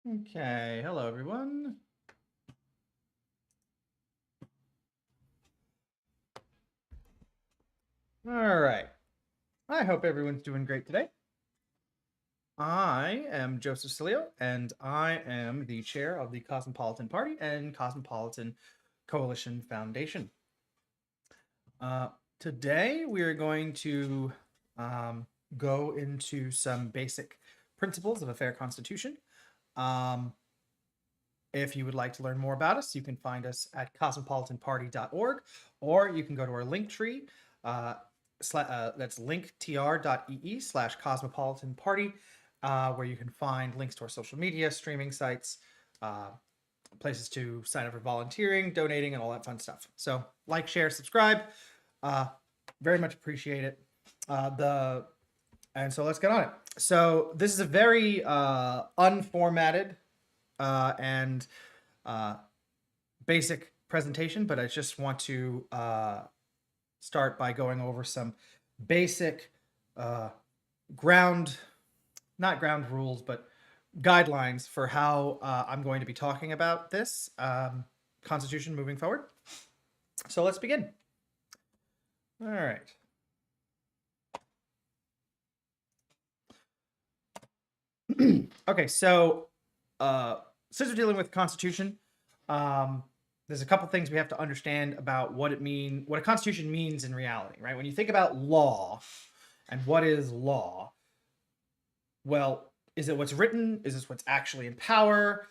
Okay, hello everyone. All right. I hope everyone's doing great today. I am Joseph Cilio, and I am the chair of the Cosmopolitan Party and Cosmopolitan Coalition Foundation. Today, we are going to go into some basic principles of a fair constitution. If you would like to learn more about us, you can find us at cosmopolitanparty.org, or you can go to our link tree. That's linktr.ee/cosmopolitan party, where you can find links to our social media, streaming sites, places to sign up for volunteering, donating, and all that fun stuff. So like, share, subscribe. Very much appreciate it. And so let's get on it. So this is a very unformatted and basic presentation, but I just want to start by going over some basic not ground rules, but guidelines for how I'm going to be talking about this Constitution moving forward. So let's begin. All right. Okay, so since we're dealing with Constitution, there's a couple things we have to understand about what a Constitution means in reality, right? When you think about law and what is law, well, is it what's written? Is this what's actually in power?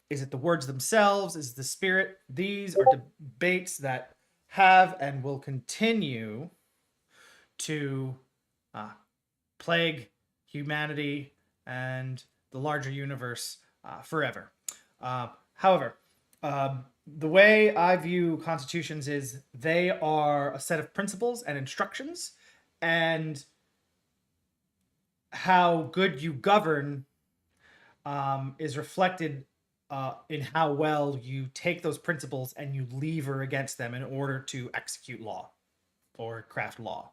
Is it the words themselves? Is it the spirit? These are debates that have and will continue to plague humanity and the larger universe forever. However, the way I view constitutions is they are a set of principles and instructions, and how good you govern is reflected in how well you take those principles and you lever against them in order to execute law or craft law.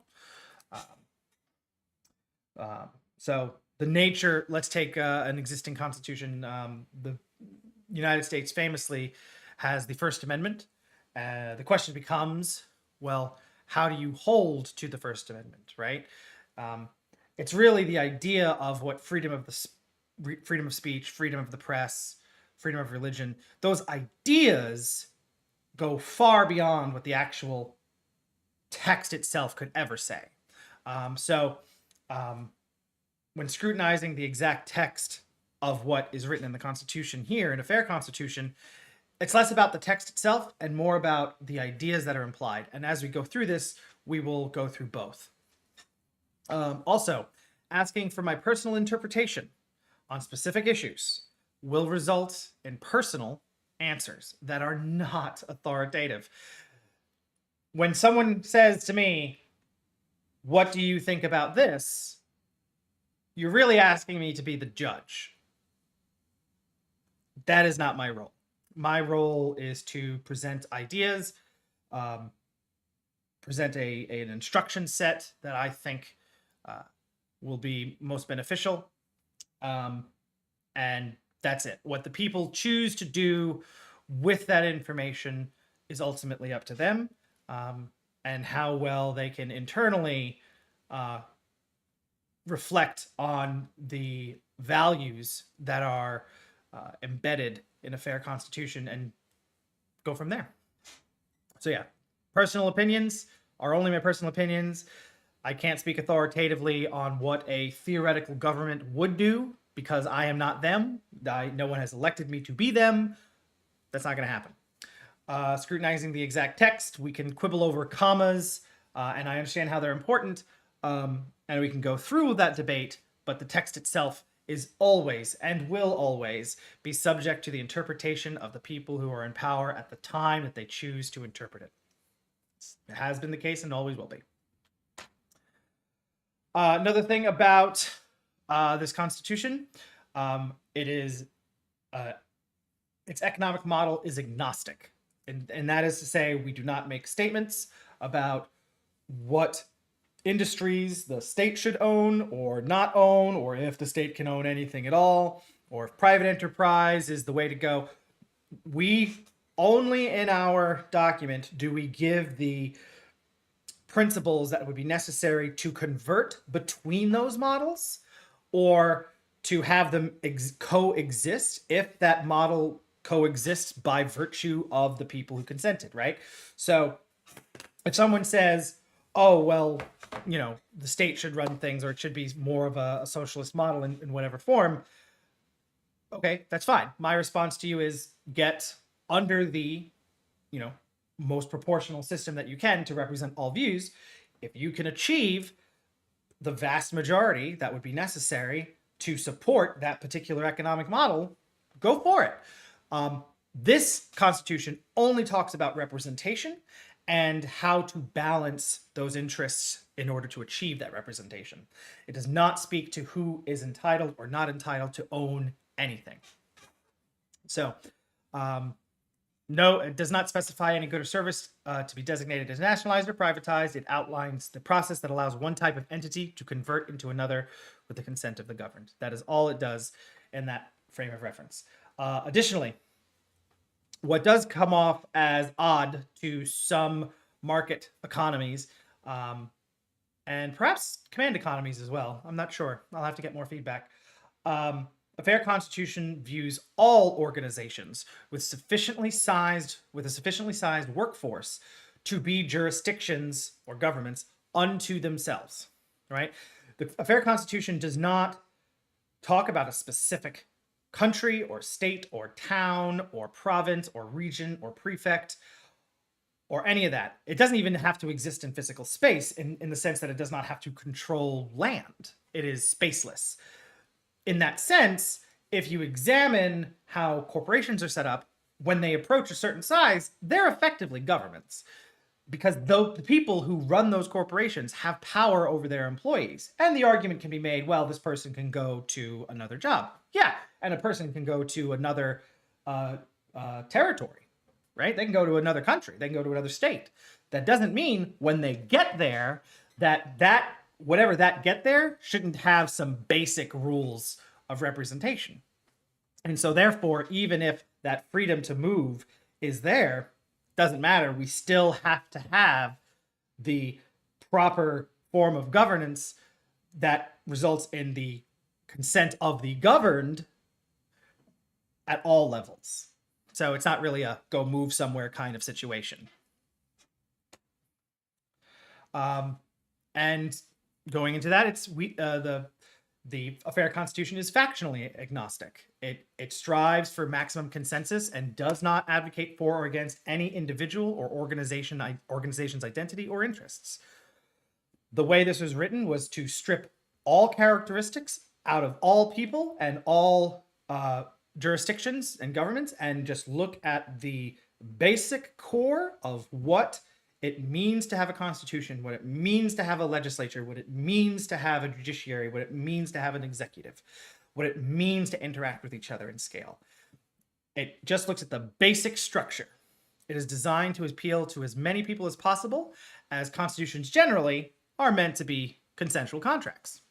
So the nature, let's take an existing constitution. The United States famously has the First Amendment. The question becomes, well, how do you hold to the First Amendment, right? It's really the idea of what freedom of speech, freedom of the press, freedom of religion, those ideas go far beyond what the actual text itself could ever say. When scrutinizing the exact text of what is written in the Constitution here, in a fair constitution, it's less about the text itself and more about the ideas that are implied. And as we go through this, we will go through both. Also, asking for my personal interpretation on specific issues will result in personal answers that are not authoritative. When someone says to me, "What do you think about this?" you're really asking me to be the judge. That is not my role. My role is to present ideas, present an instruction set that I think will be most beneficial. And that's it. What the people choose to do with that information is ultimately up to them, and how well they can internally reflect on the values that are embedded in a fair constitution and go from there. So yeah, personal opinions are only my personal opinions. I can't speak authoritatively on what a theoretical government would do because I am not them. No one has elected me to be them. That's not going to happen. Scrutinizing the exact text, we can quibble over commas, and I understand how they're important, and we can go through that debate, but the text itself is always and will always be subject to the interpretation of the people who are in power at the time that they choose to interpret it. It has been the case and always will be. Another thing about this Constitution, its economic model is agnostic. And that is to say, we do not make statements about what industries the state should own or not own, or if the state can own anything at all, or if private enterprise is the way to go. We only in our document do we give the principles that would be necessary to convert between those models, or to have them coexist if that model coexists by virtue of the people who consented, right? So if someone says, oh, well, the state should run things, or it should be more of a socialist model in whatever form, okay, that's fine. My response to you is get under the, most proportional system that you can to represent all views. If you can achieve the vast majority that would be necessary to support that particular economic model, go for it. This Constitution only talks about representation and how to balance those interests in order to achieve that representation. It does not speak to who is entitled or not entitled to own anything. So, no, it does not specify any good or service to be designated as nationalized or privatized. It outlines the process that allows one type of entity to convert into another with the consent of the governed. That is all it does in that frame of reference. Additionally, what does come off as odd to some market economies, and perhaps command economies as well, I'm not sure. I'll have to get more feedback. A fair constitution views all organizations with a sufficiently sized workforce to be jurisdictions or governments unto themselves, right? A fair constitution does not talk about a specific country or state or town or province or region or prefect or any of that. It doesn't even have to exist in physical space in the sense that it does not have to control land. It is spaceless. In that sense, if you examine how corporations are set up, when they approach a certain size, they're effectively governments, because the people who run those corporations have power over their employees. And the argument can be made, well, this person can go to another job. Yeah, and a person can go to another territory, right? They can go to another country. They can go to another state. That doesn't mean when they get there that whatever that get there shouldn't have some basic rules of representation. And so therefore, even if that freedom to move is there, doesn't matter. We still have to have the proper form of governance that results in the consent of the governed at all levels. So it's not really a go move somewhere kind of situation. And going into that, it's a fair constitution is factionally agnostic. It strives for maximum consensus and does not advocate for or against any individual or organization's identity or interests. The way this was written was to strip all characteristics out of all people and all jurisdictions and governments, and just look at the basic core of what it means to have a constitution, what it means to have a legislature, what it means to have a judiciary, what it means to have an executive, what it means to interact with each other in scale. It just looks at the basic structure. It is designed to appeal to as many people as possible, as constitutions generally are meant to be consensual contracts.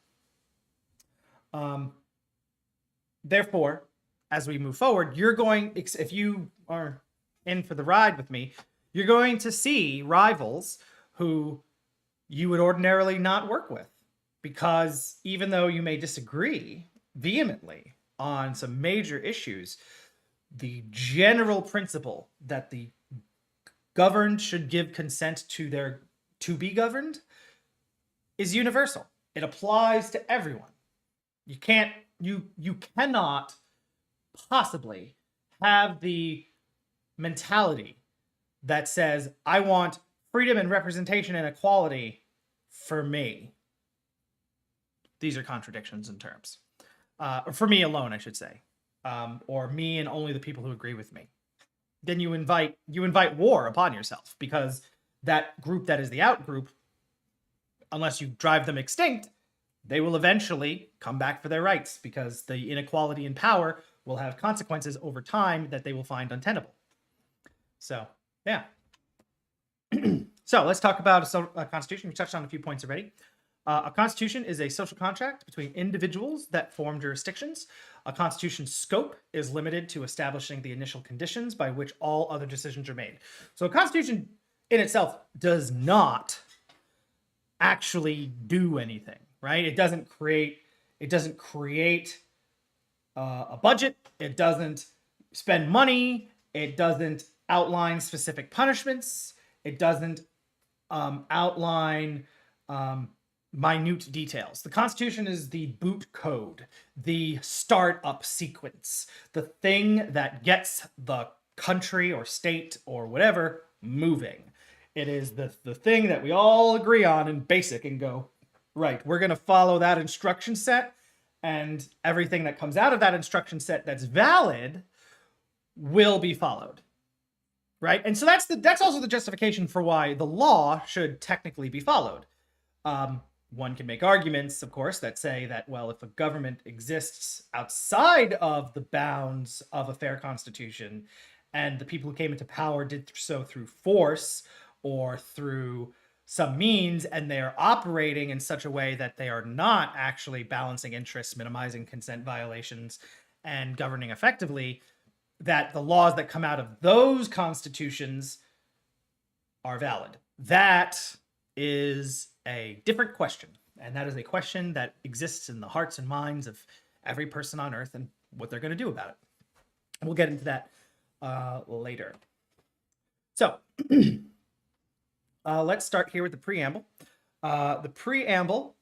Therefore, as we move forward, if you are in for the ride with me, you're going to see rivals who you would ordinarily not work with, because even though you may disagree vehemently on some major issues, the general principle that the governed should give consent to be governed is universal. It applies to everyone. You cannot possibly have the mentality that says, I want freedom and representation and equality for me. These are contradictions in terms. For me alone, I should say. Or me and only the people who agree with me. Then you invite war upon yourself, because that group that is the out group, unless you drive them extinct, they will eventually come back for their rights, because the inequality in power will have consequences over time that they will find untenable. So, yeah. So let's talk about a constitution. We touched on a few points already. A constitution is a social contract between individuals that form jurisdictions. A constitution's scope is limited to establishing the initial conditions by which all other decisions are made. So a constitution in itself does not actually do anything, right? It doesn't create a budget. It doesn't spend money. It doesn't outline specific punishments. It doesn't outline minute details. The Constitution is the boot code, the startup sequence, the thing that gets the country or state or whatever moving. It is the thing that we all agree on in basic and go, right, we're going to follow that instruction set, and everything that comes out of that instruction set that's valid will be followed. Right? And so that's also the justification for why the law should technically be followed. One can make arguments, of course, that say that, well, if a government exists outside of the bounds of a fair constitution, and the people who came into power did so through force or through some means, and they are operating in such a way that they are not actually balancing interests, minimizing consent violations, and governing effectively, that the laws that come out of those constitutions are valid. That is a different question. And that is a question that exists in the hearts and minds of every person on earth and what they're going to do about it. We'll get into that later. So let's start here with the preamble. The preamble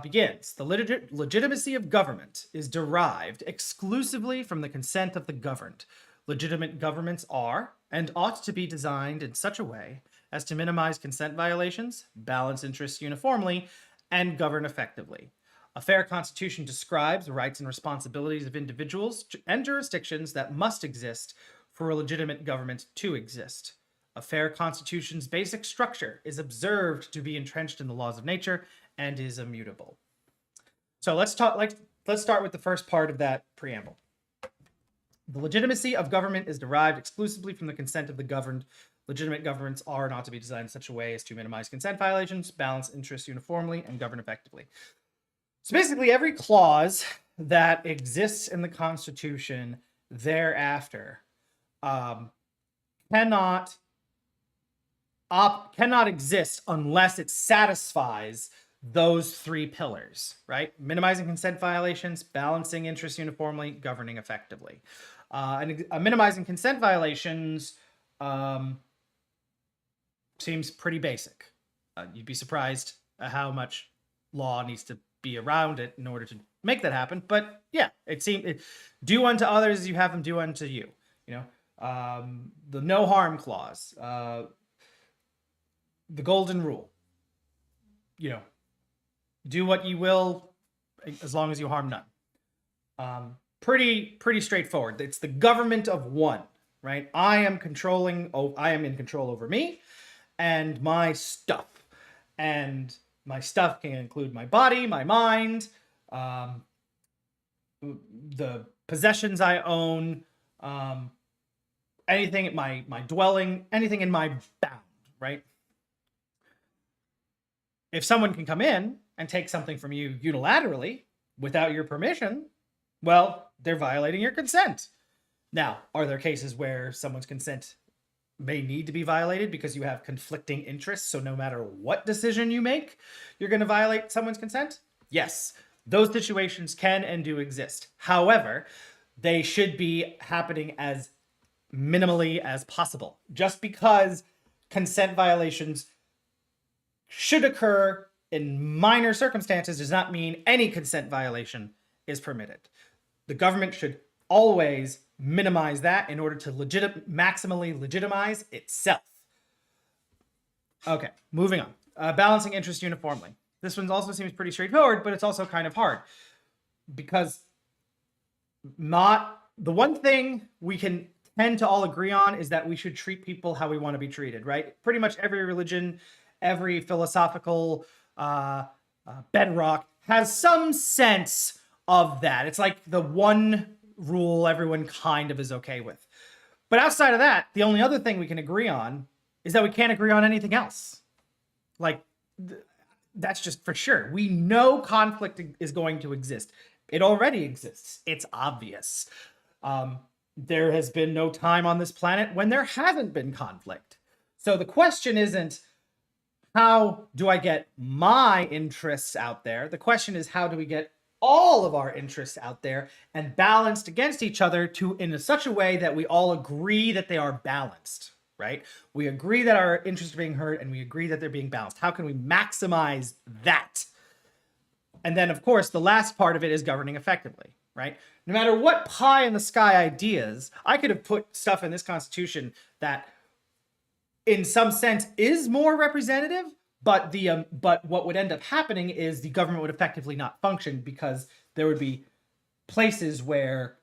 begins. The legitimacy of government is derived exclusively from the consent of the governed. Legitimate governments are and ought to be designed in such a way as to minimize consent violations, balance interests uniformly, and govern effectively. A fair constitution describes the rights and responsibilities of individuals and jurisdictions that must exist for a legitimate government to exist. A fair constitution's basic structure is observed to be entrenched in the laws of nature and is immutable. So let's start with the first part of that preamble. The legitimacy of government is derived exclusively from the consent of the governed. Legitimate governments are not to be designed in such a way as to minimize consent violations, balance interests uniformly, and govern effectively. So basically, every clause that exists in the Constitution thereafter cannot exist unless it satisfies those three pillars, right? Minimizing consent violations, balancing interests uniformly, governing effectively. And minimizing consent violations seems pretty basic. You'd be surprised at how much law needs to be around it in order to make that happen. But yeah, do unto others as you have them do unto you. You know, the no harm clause, the golden rule. You know, do what you will as long as you harm none. Pretty straightforward. It's the government of one, right? I am in control over me and my stuff. And my stuff can include my body, my mind, the possessions I own, anything, my dwelling, anything in my bound, right? If someone can come in and take something from you unilaterally without your permission, well, they're violating your consent. Now, are there cases where someone's consent may need to be violated because you have conflicting interests, so no matter what decision you make, you're going to violate someone's consent? Yes, those situations can and do exist. However, they should be happening as minimally as possible. Just because consent violations should occur in minor circumstances does not mean any consent violation is permitted. The government should always minimize that in order to maximally legitimize itself. Okay, moving on. Balancing interests uniformly. This one also seems pretty straightforward, but it's also kind of hard because the one thing we can tend to all agree on is that we should treat people how we want to be treated, right? Pretty much every religion, every philosophical bedrock has some sense of that. It's like the one rule everyone kind of is okay with. But outside of that, the only other thing we can agree on is that we can't agree on anything else. Like, that's just for sure. We know conflict is going to exist. It already exists. It's obvious. There has been no time on this planet when there hasn't been conflict. So the question isn't, how do I get my interests out there? The question is, how do we get all of our interests out there and balanced against each other in such a way that we all agree that they are balanced, right? We agree that our interests are being hurt and we agree that they're being balanced. How can we maximize that? And then, of course, the last part of it is governing effectively, right? No matter what pie in the sky ideas, I could have put stuff in this Constitution that in some sense is more representative, but what would end up happening is the government would effectively not function because there would be places where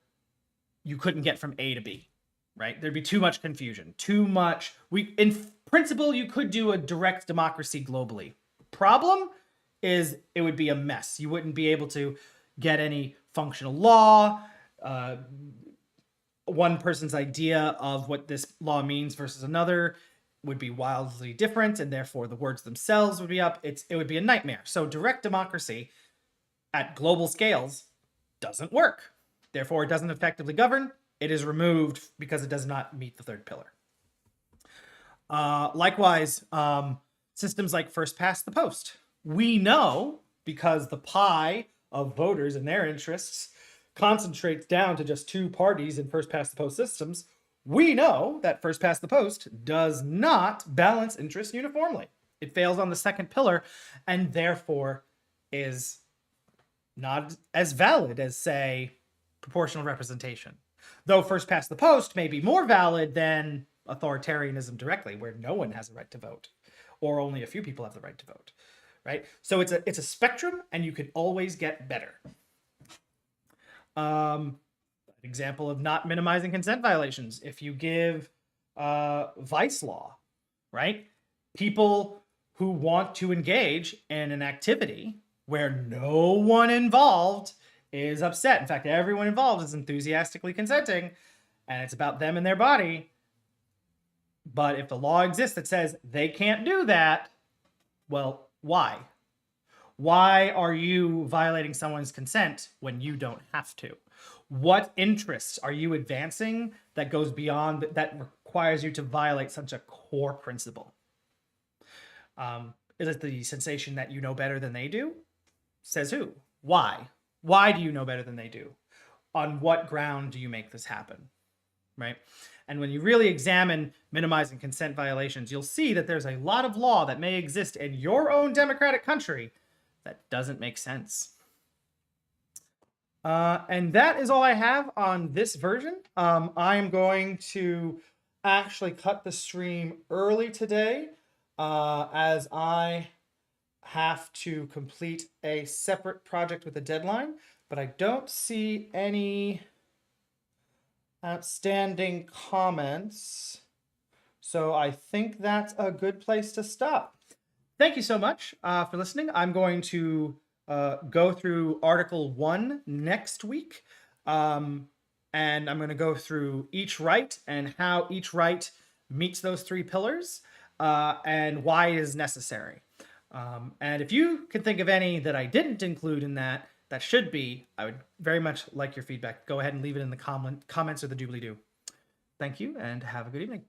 you couldn't get from A to B, right? There'd be too much confusion, in principle, you could do a direct democracy globally. Problem is it would be a mess. You wouldn't be able to get any functional law. One person's idea of what this law means versus another would be wildly different, and therefore the words themselves would be up. It would be a nightmare. So direct democracy at global scales doesn't work. Therefore, it doesn't effectively govern. It is removed because it does not meet the third pillar. Likewise, systems like first past the post. We know, because the pie of voters and their interests concentrates down to just two parties in first past the post systems, we know that first past the post does not balance interests uniformly. It fails on the second pillar and therefore is not as valid as, say, proportional representation. Though first past the post may be more valid than authoritarianism directly, where no one has a right to vote, or only a few people have the right to vote, right? So it's a spectrum, and you can always get better. An example of not minimizing consent violations: if you give vice law, right? People who want to engage in an activity where no one involved is upset. In fact, everyone involved is enthusiastically consenting, and it's about them and their body. But if the law exists that says they can't do that, well, why? Why are you violating someone's consent when you don't have to? What interests are you advancing that goes beyond, that requires you to violate such a core principle? Is it the sensation that you know better than they do? Says who? Why? Why do you know better than they do? On what ground do you make this happen? Right? And when you really examine minimizing consent violations, you'll see that there's a lot of law that may exist in your own democratic country that doesn't make sense. And that is all I have on this version. I'm going to actually cut the stream early today, as I have to complete a separate project with a deadline, but I don't see any outstanding comments. So I think that's a good place to stop. Thank you so much for listening. I'm going to go through Article 1 next week. And I'm going to go through each right and how each right meets those three pillars, and why it is necessary. And if you can think of any that I didn't include in that should be, I would very much like your feedback. Go ahead and leave it in the comments or the doobly-doo. Thank you, and have a good evening.